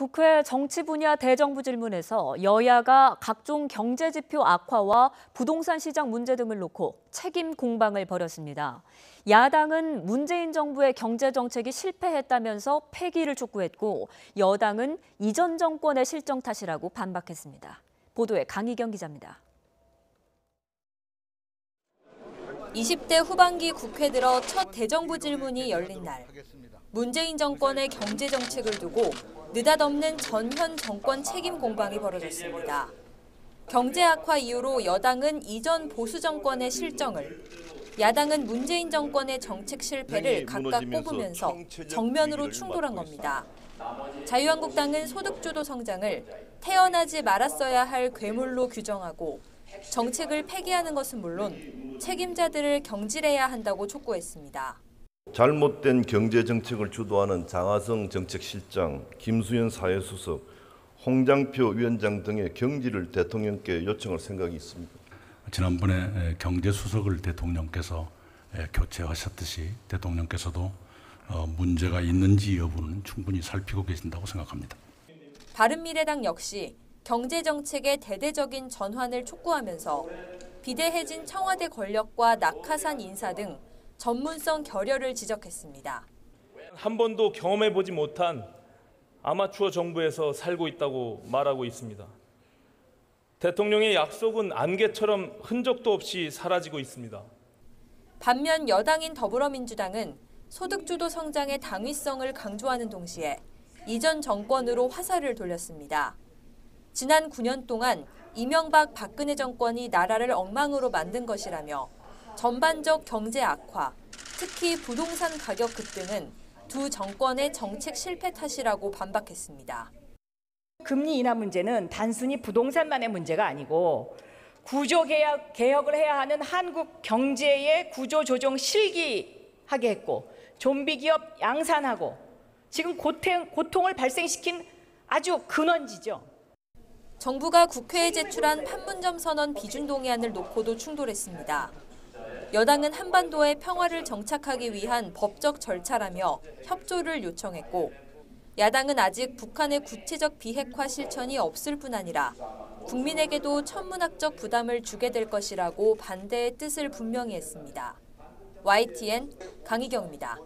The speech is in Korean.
국회 정치 분야 대정부 질문에서 여야가 각종 경제 지표 악화와 부동산 시장 문제 등을 놓고 책임 공방을 벌였습니다. 야당은 문재인 정부의 경제 정책이 실패했다면서 폐기를 촉구했고, 여당은 이전 정권의 실정 탓이라고 반박했습니다. 보도에 강희경 기자입니다. 20대 후반기 국회 들어 첫 대정부 질문이 열린 날, 문재인 정권의 경제 정책을 두고 느닷없는 전현 정권 책임 공방이 벌어졌습니다. 경제 악화 이유로 여당은 이전 보수 정권의 실정을, 야당은 문재인 정권의 정책 실패를 각각 꼽으면서 정면으로 충돌한 겁니다. 자유한국당은 소득주도 성장을 태어나지 말았어야 할 괴물로 규정하고 정책을 폐기하는 것은 물론 책임자들을 경질해야 한다고 촉구했습니다. 잘못된 경제정책을 주도하는 장하성 정책실장, 김수현 사회수석, 홍장표 위원장 등의 경질을 대통령께 요청할 생각이 있습니다. 지난번에 경제수석을 대통령께서 교체하셨듯이 대통령께서도 문제가 있는지 여부는 충분히 살피고 계신다고 생각합니다. 바른미래당 역시 경제정책의 대대적인 전환을 촉구하면서 비대해진 청와대 권력과 낙하산 인사 등 전문성 결여를 지적했습니다. 한 번도 경험해보지 못한 아마추어 정부에서 살고 있다고 말하고 있습니다. 대통령의 약속은 안개처럼 흔적도 없이 사라지고 있습니다. 반면 여당인 더불어민주당은 소득주도 성장의 당위성을 강조하는 동시에 이전 정권으로 화살을 돌렸습니다. 지난 9년 동안 이명박 박근혜 정권이 나라를 엉망으로 만든 것이라며 전반적 경제 악화, 특히 부동산 가격 급등은 두 정권의 정책 실패 탓이라고 반박했습니다. 금리 인하 문제는 단순히 부동산만의 문제가 아니고 구조개혁을 해야 하는 한국 경제의 구조조정 실기하게 했고 좀비기업 양산하고 지금 고통을 발생시킨 아주 근원지죠. 정부가 국회에 제출한 판문점 선언 비준 동의안을 놓고도 충돌했습니다. 여당은 한반도의 평화를 정착하기 위한 법적 절차라며 협조를 요청했고, 야당은 아직 북한의 구체적 비핵화 실천이 없을 뿐 아니라 국민에게도 천문학적 부담을 주게 될 것이라고 반대의 뜻을 분명히 했습니다. YTN 강희경입니다.